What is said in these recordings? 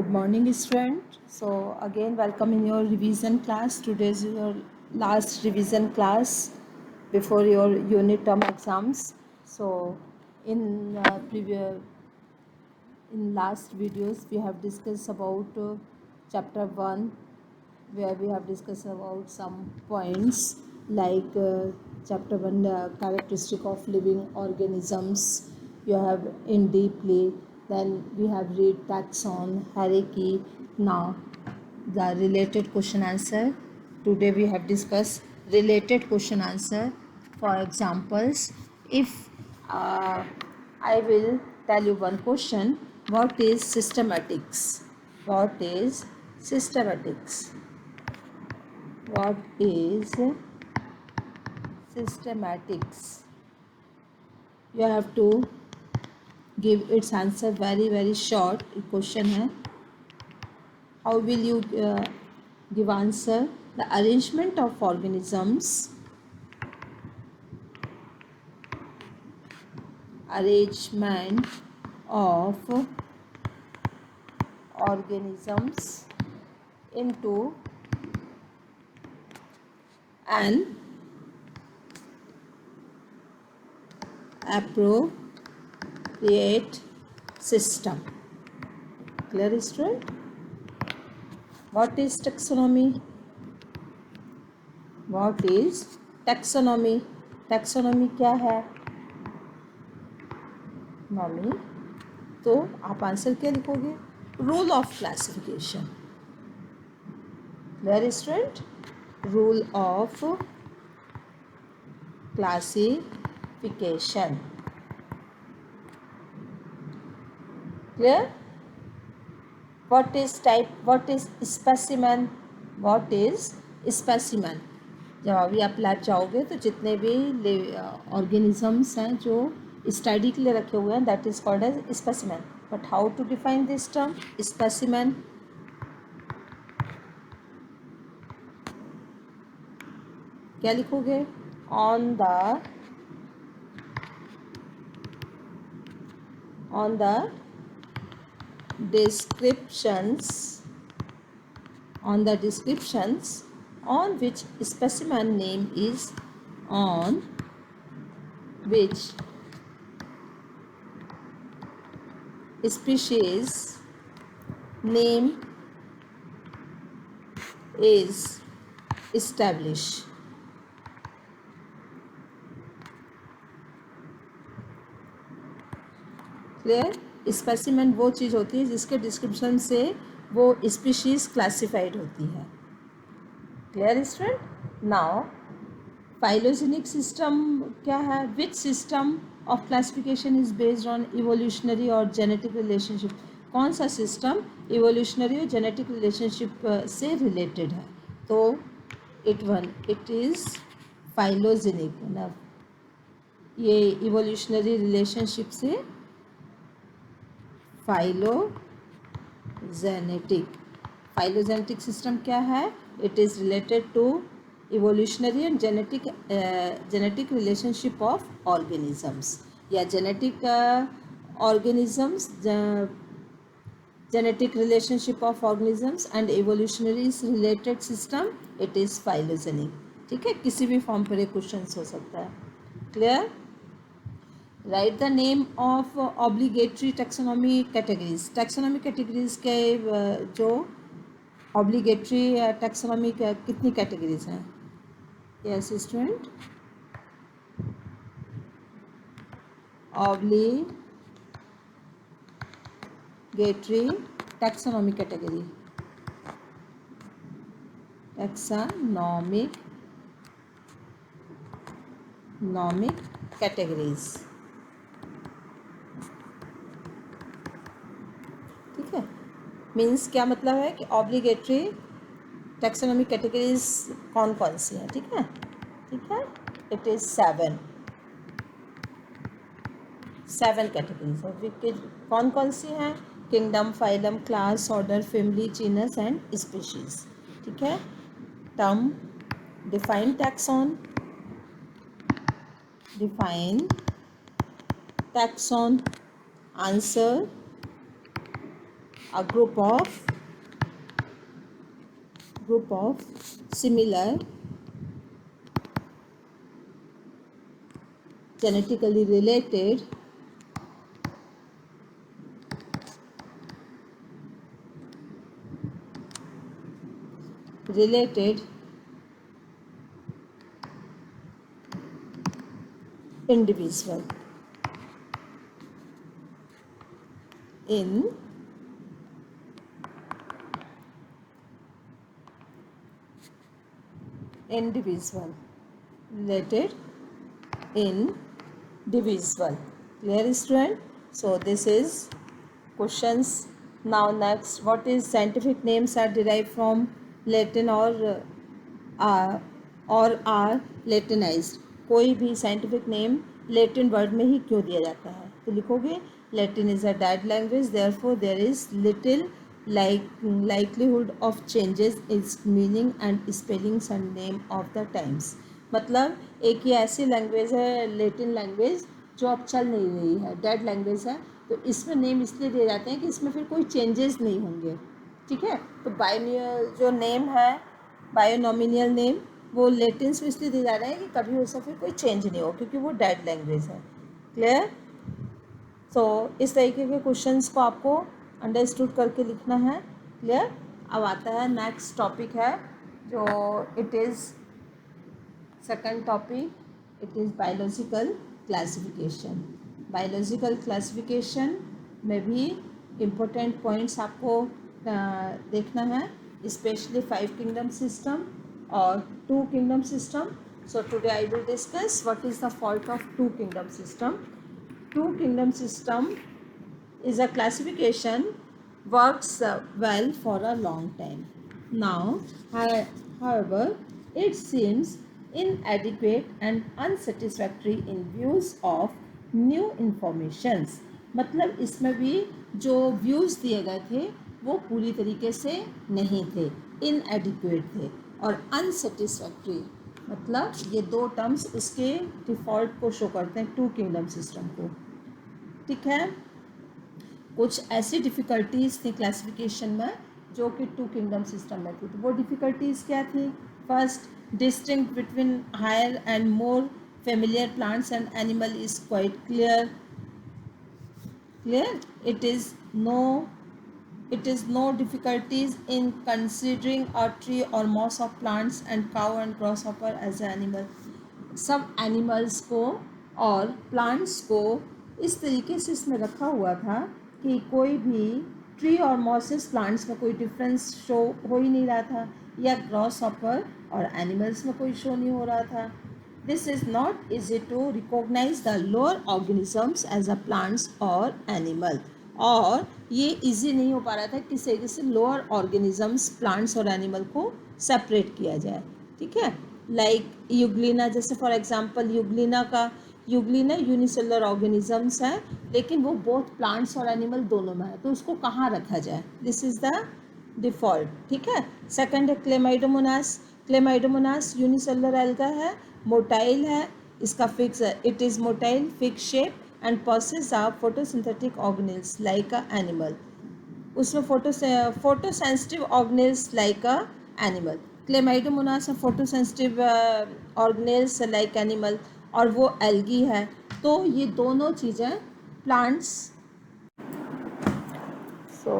Good morning, student. So again, welcome in your revision class. Today is your last revision class before your unit term exams. So in last videos we have discussed about chapter 1, where we have discussed about some points like chapter 1, characteristic of living organisms. You have in deeply. Then we have read taxon, hierarchy. Now the related question answer. Today we have discussed related question answer. For examples, if uh, I will tell you one question, what is systematics? What is systematics? What is systematics? You have to give its answer very short. Question है. How will you give answer? The arrangement of organisms. Arrangement of organisms into an appropriate system. Clear, student? What is taxonomy? What is taxonomy? Taxonomy क्या है? नॉमी. तो आप answer क्या लिखोगे? Rule of classification. Clear student? Rule of classification. Clear? What is type? What is specimen? What is specimen? जब अभी आप lab जाओगे तो जितने भी ऑर्गेनिजम्स हैं जो स्टडी के लिए रखे हुए हैं, that is called as specimen. But how to define this term specimen? क्या लिखोगे? On the descriptions on which specimen name is on which species name is established. Clear? Specimen वो चीज़ होती है जिसके डिस्क्रिप्शन से वो स्पीशीज क्लासिफाइड होती है. Clear student? Now phylogenic system क्या है? Which system of classification is based on evolutionary और जेनेटिक रिलेशनशिप. कौन सा सिस्टम इवोल्यूशनरी और जेनेटिक रिलेशनशिप से रिलेटेड है? तो इट इज़ फाइलोजेनिक. मतलब ये इवोल्यूशनरी रिलेशनशिप से फाइलोजेनेटिक सिस्टम क्या है? It is related to evolutionary and genetic relationship of organisms, या genetic organisms, genetic relationship of organisms and evolutionary related system. It is phylogenic. ठीक है, किसी भी फॉर्म पर एक क्वेश्चन हो सकता है. Clear? Right the name of obligatory taxonomy categories. Taxonomy categories के जो ऑब्लिगेटरी टैक्सोनॉमी कितनी कैटेगरीज हैं? Yes student, obligatory taxonomy category. Taxonomic categories. ठीक है, मीन्स क्या मतलब है कि ऑब्लिगेटरी टैक्सोनॉमी कैटेगरीज कौन कौन सी हैं. ठीक है, इट इज़ 7 कैटेगरीज है. कौन कौन सी हैं? Kingdom, phylum, class, order, family, genus and species. ठीक है. Term define taxon. Answer a group of similar genetically related individual in related individual. Clear, student? So this is questions. Now next, what is scientific names are derived from Latin are are Latinized? कोई भी scientific name Latin word में ही क्यों दिया जाता है? तो लिखोगे Latin is a dead language, therefore there is little likelihood of changes its meaning and spellings and name of the times. मतलब एक ही ऐसी लैंग्वेज है लेटिन लैंग्वेज जो अब चल नहीं रही है, डेड लैंग्वेज है, तो इसमें नेम इसलिए दिए जाते हैं कि इसमें फिर कोई चेंजेस नहीं होंगे. ठीक है, तो बायोनियल जो नेम है, बायोनॉमिनियल नेम, वो लेटिन्स में इसलिए दिए जा रहे हैं कि कभी उससे फिर कोई चेंज नहीं हो, क्योंकि वो डेड लैंग्वेज है. क्लियर? सो इस तरीके के क्वेश्चंस को आपको अंडरस्टूड करके लिखना है. क्लियर? अब आता है नेक्स्ट टॉपिक है जो it is second topic, it is biological classification. Biological classification में भी इम्पोर्टेंट पॉइंट्स आपको देखना है, स्पेशली 5 किंगडम सिस्टम और 2 kingdom system. So today I will discuss what is the fault of 2 kingdom system. 2 kingdom system is a classification works well for a long time. Now, however, it seems inadequate and unsatisfactory in views of new informations. मतलब इसमें भी जो views दिए गए थे वो पूरी तरीके से नहीं थे, inadequate थे, और unsatisfactory मतलब ये दो टर्म्स इसके डिफ़ॉल्ट को शो करते हैं 2 किंगडम सिस्टम को. ठीक है, कुछ ऐसी डिफ़िकल्टीज़ थी क्लासिफिकेशन में जो कि 2 किंगडम सिस्टम में थी. तो वो डिफ़िकल्टीज़ क्या थी? First, distinct between higher and more familiar plants and animal is quite clear. It is no difficulties in considering a tree or moss of plants and cow and grasshopper as an animal. सब animals को और plants को इस तरीके से इसमें रखा हुआ था कि कोई भी ट्री और मॉसेस प्लांट्स में कोई डिफरेंस शो हो ही नहीं रहा था, या ग्रासहॉपर और एनिमल्स में कोई शो नहीं हो रहा था. This is not easy to recognise the lower organisms as a plants और एनिमल. और ये इजी नहीं हो पा रहा था किस तरीके से लोअर ऑर्गेनिजम्स प्लांट्स और एनिमल को सेपरेट किया जाए. ठीक है, लाइक यूग्लिना, जैसे for example Euglena unicellular organisms है, लेकिन वो बोथ प्लांट्स और एनिमल दोनों में है, तो उसको कहाँ रखा जाए? This is the default. ठीक है. सेकंड है क्लेमाइडोमोनास यूनिसेलुलर एल्गा है, मोटाइल है, इसका फिक्स है, it is motile, fix shape and possess are photosynthetic organelles like a animal. उसमें photosensitive organelles like a animal. Chlamydomonas है फोटोसेंसिटिव ऑर्गेनिल्स लाइक एनिमल, और वो एल्गी है. तो ये दोनों चीज़ें plants. So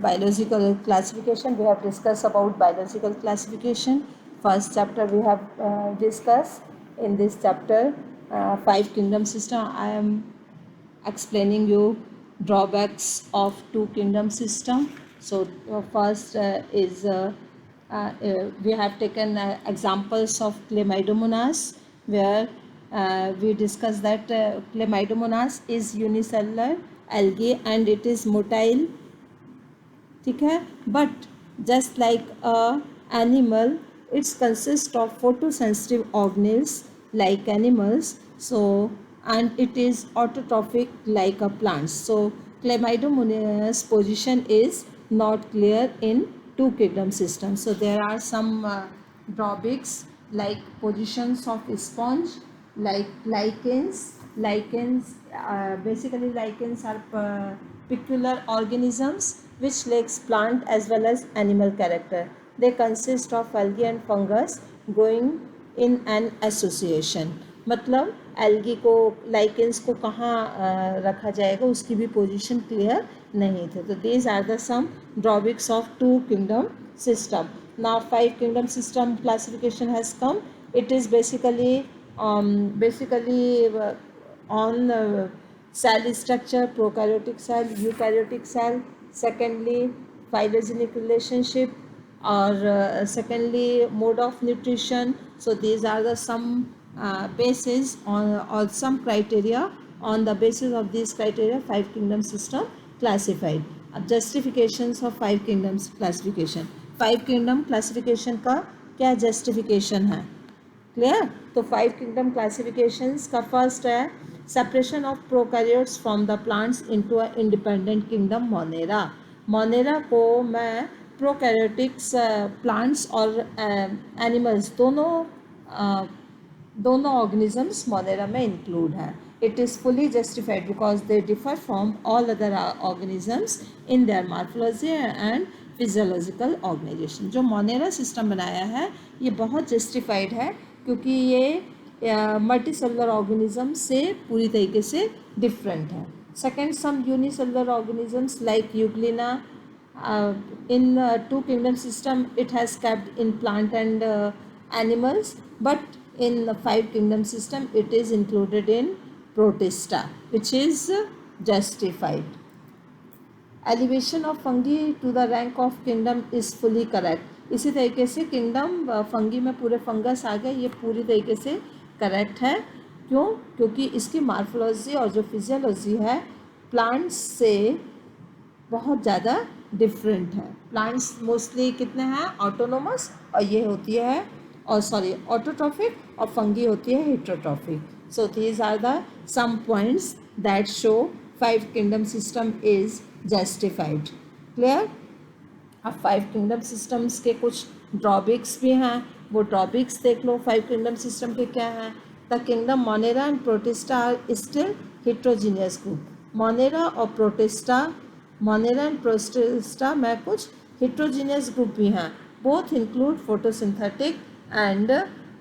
biological classification, we have discussed about biological classification. First chapter we have discussed. In this chapter 5 kingdom system, I am explaining you drawbacks of 2 kingdom system. So first is we have taken examples of Chlamydomonas, where we discussed that Chlamydomonas is unicellular algae and it is motile. ठीक है, but just like a animal it's consist of photosensitive organelles like animals. So and it is autotrophic like a plants. So Chlamydomonas position is not clear in 2 kingdom system. So there are some drawbacks like positions of sponge, like lichens. Basically lichens are peculiar organisms which lacks plant as well as animal character. They consist of algae and fungus growing in an association. मतलब algae को, lichens को कहाँ रखा जाएगा उसकी भी position clear नहीं थे. तो these are the some drawbacks of two kingdom system. Now five kingdom system classification has come. It is basically on cell structure, prokaryotic cell, eukaryotic cell. Secondly, phylogenetic relationship, or secondly, mode of nutrition. So these are the some bases on, or some criteria. On the basis of these criteria, five kingdom system classified. अब justifications of five kingdoms classification. Five kingdom classification का क्या justification है? Clear. तो five kingdom classifications का first है separation of prokaryotes from the plants into a independent kingdom Monera. Monera को मैं prokaryotics plants और एनिमल्स दोनों ऑर्गेनिजम्स मोनेरा में इंक्लूड है. It is fully justified because they differ from all other organisms in their morphology and physiological organisation. जो मोनेरा सिस्टम बनाया है ये बहुत जस्टिफाइड है क्योंकि ये मल्टी सेलुलर ऑर्गेनिज्म से पूरी तरीके से डिफरेंट है. Second, some unicellular organisms like Euglena in two kingdom system it has kept in plant and animals, but in the five kingdom system it is included in protista, which is justified. Elevation of fungi to the rank of kingdom is fully correct. इसी तरीके से kingdom fungi में पूरे fungus आ गए, ये पूरी तरीके से करेक्ट है. क्यों? क्योंकि इसकी मार्फोलॉजी और जो फिजियोलॉजी है प्लांट्स से बहुत ज़्यादा डिफरेंट है. प्लांट्स मोस्टली कितने हैं? ऑटोनोमस, और ये होती है ऑटोट्रॉफिक, और फंगी होती है heterotrophic. So these are the some points that show five kingdom system is justified. Clear. अब फाइव किंगडम सिस्टम्स के कुछ ड्रॉबैक्स भी हैं, वो ड्रॉबैक्स देख लो. फाइव किंगडम सिस्टम के क्या हैं? The kingdom Monera and Protista are still heterogeneous group. Monera और प्रोटिस्टा, मोनेरा एंड प्रोटिस्टा में कुछ हेट्रोजीनियस ग्रुप भी हैं. Both include photosynthetic and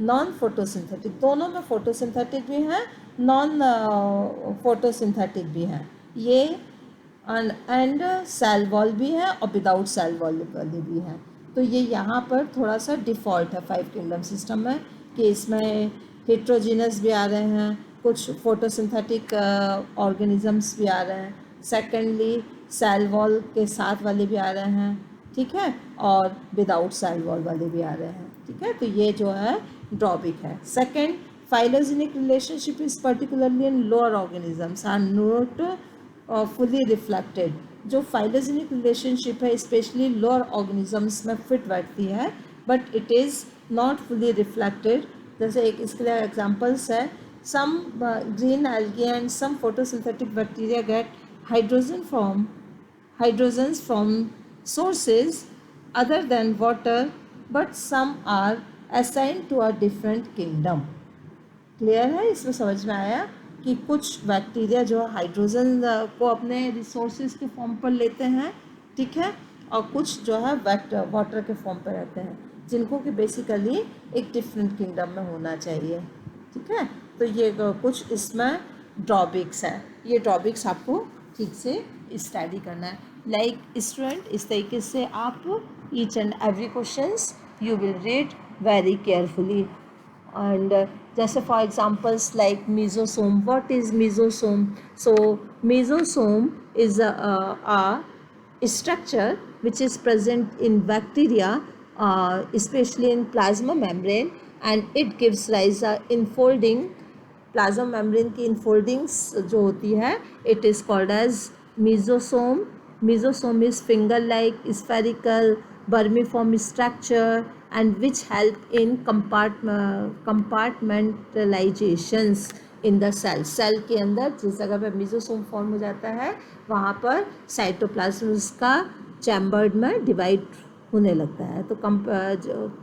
non photosynthetic. दोनों में फोटोसिंथेटिक भी हैं, नॉन फोटोसिंथेटिक भी हैं. ये एंड सेल वॉल भी है और विदाउट सेल वॉल वाले भी हैं. तो ये यहाँ पर थोड़ा सा डिफ़ॉल्ट है फाइव किंगडम सिस्टम में कि इसमें हेट्रोजीनस भी आ रहे हैं, कुछ फोटोसिंथेटिक ऑर्गेनिजम्स भी आ रहे हैं. सेकेंडली सेल वॉल के साथ वाले भी आ रहे हैं, ठीक है, और विदाउट सेल वॉल वाले भी आ रहे हैं, ठीक है. तो ये जो है ड्रॉबैक है. Second, phylogenic relationship is particularly in lower organisms are not fully reflected. जो फाइलोजेनिक रिलेशनशिप है स्पेशली लोअर ऑर्गेनिजम्स में फिट बैठती है, but it is not fully reflected. जैसे एक इसके लिए एग्जांपल्स है, some green algae and some photosynthetic bacteria get hydrogens from sources other than water, but some are assigned to a different kingdom. Clear है? इसमें समझ में आया कि कुछ बैक्टीरिया जो हाइड्रोजन को अपने रिसोर्सेज के फॉर्म पर लेते हैं, ठीक है, और कुछ जो है वाटर के फॉर्म पर रहते हैं, जिनको कि बेसिकली एक डिफरेंट किंगडम में होना चाहिए, ठीक है. तो ये कुछ इसमें ड्रॉबैक्स है. ये ड्रॉबैक्स आपको ठीक से स्टडी करना है. लाइक स्टूडेंट, इस तरीके से आप each and every questions you will read very carefully. And जैसे for examples like mesosome. What is mesosome? So mesosome is a structure which is present in bacteria, especially in plasma membrane, and it gives rise infolding. Plasma membrane की infoldings जो होती है it is called as mesosome. Mesosome is finger like spherical vermiform structure and which help in compartmentalisations in the cell. Cell के अंदर जिस जगह पर mesosome form हो जाता है वहाँ पर साइटोप्लाज्म का चैम्बर्ड में डिवाइड होने लगता है. तो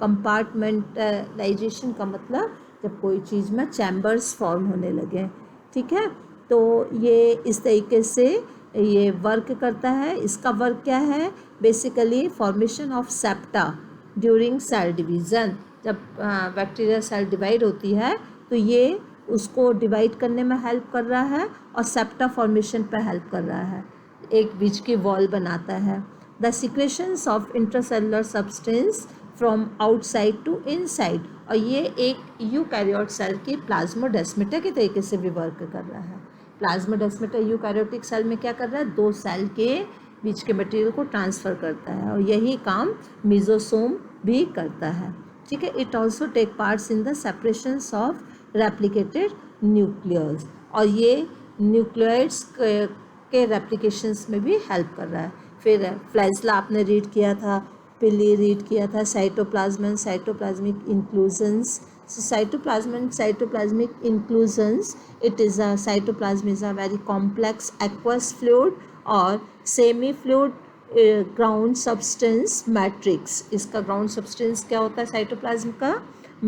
कंपार्टमेंटलाइजेशन का मतलब जब कोई चीज़ में चैम्बर्स फॉर्म होने लगे, ठीक है. तो ये इस तरीके से ये वर्क करता है। इसका वर्क क्या है? Basically formation of septa during cell division. जब बैक्टीरिया सेल डिवाइड होती है तो ये उसको डिवाइड करने में हेल्प कर रहा है और सेप्टा फॉर्मेशन पर हेल्प कर रहा है, एक बीच की वॉल बनाता है। The secretions of intracellular substance from outside to inside, और ये एक यूकैरियोट सेल की प्लाज्मोडेस्माटा के तरीके से भी वर्क कर रहा है। प्लाज्मोडेस्माटा यूकैरियोटिक सेल में क्या कर रहा है? 2 सेल के बीच के मटेरियल को ट्रांसफ़र करता है, और यही काम मेसोसोम भी करता है। ठीक है। It also take parts in the separations of replicated nucleus, और ये न्यूक्लियोइड्स के रेप्लिकेशंस में भी हेल्प कर रहा है। फिर फ्लैजला आपने रीड किया था, पिली रीड किया था, cytoplasm and cytoplasmic inclusions. So cytoplasm and cytoplasmic inclusions, it is a cytoplasm is a very complex aqueous fluid or semi fluid ground substance matrix. इसका ground substance क्या होता है cytoplasm का?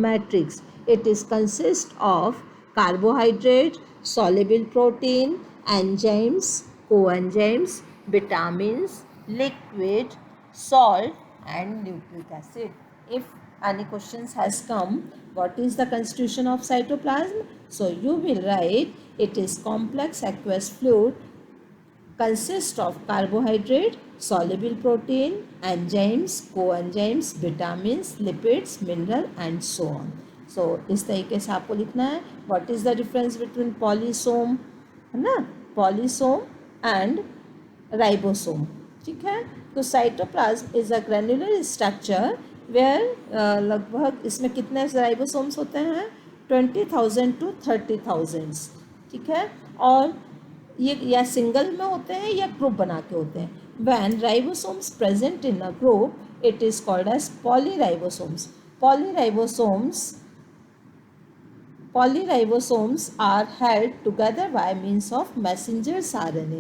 Matrix. It is consist of carbohydrate, soluble protein, enzymes, coenzymes, vitamins, liquid, salt and nucleic acid. If any questions has come, what is the constitution of cytoplasm? So you will write, it is complex aqueous fluid, consists of carbohydrate, soluble protein, enzymes, coenzymes, vitamins, lipids, mineral and so on. So इस तरीके से आपको लिखना है what is the difference between polysome, है ना, polysome and ribosome. ठीक है। तो cytoplasm is a granular structure where लगभग इसमें कितने राइबोसोम्स होते हैं? 20,000 to 30,000। ठीक है। और ये या सिंगल में होते हैं या ग्रुप बना के होते हैं। When ribosomes present in a group it is called as polyribosomes. Polyribosomes are held together by means of messenger's RNA.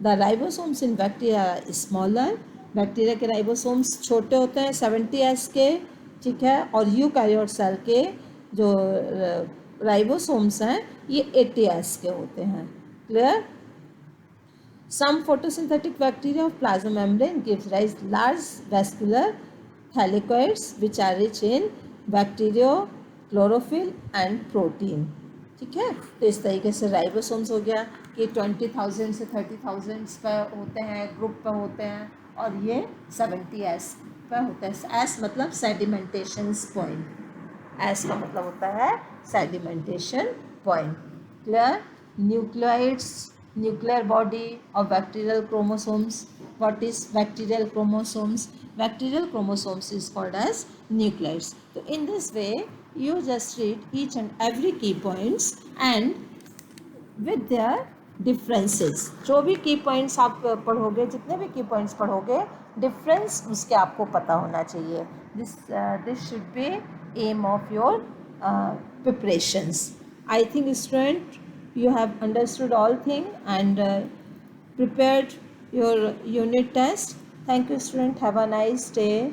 The ribosomes in bacteria are smaller. Bacteria के राइबोसोम्स छोटे होते हैं 70S के। ठीक है। और यूकैरियोट सेल के जो राइबोसोम्स हैं ये 80S के होते हैं। Clear? Some photosynthetic bacteria of plasma membrane gives rise large vascular thylakoids which are rich in bacteria, chlorophyll and protein. ठीक है। तो इस तरीके से राइबोसोम्स हो गया कि 20,000 से 30,000 पर होते हैं, ग्रुप पर होते हैं, और ये 70S पर होता है। एस मतलब सेडिमेंटेशन पॉइंट। एस का मतलब होता है sedimentation point. Clear? Nucleoids, nuclear body of bacterial chromosomes. What is bacterial chromosomes? Bacterial chromosomes is called as nucleids. So in this way you just read each and every key points and with their differences. जो भी key points आप पढ़ोगे, जितने भी key points पढ़ोगे, difference उसके आपको पता होना चाहिए. This should be aim of your preparations. I think student you have understood all things and prepared your unit test. Thank you student. Have a nice day.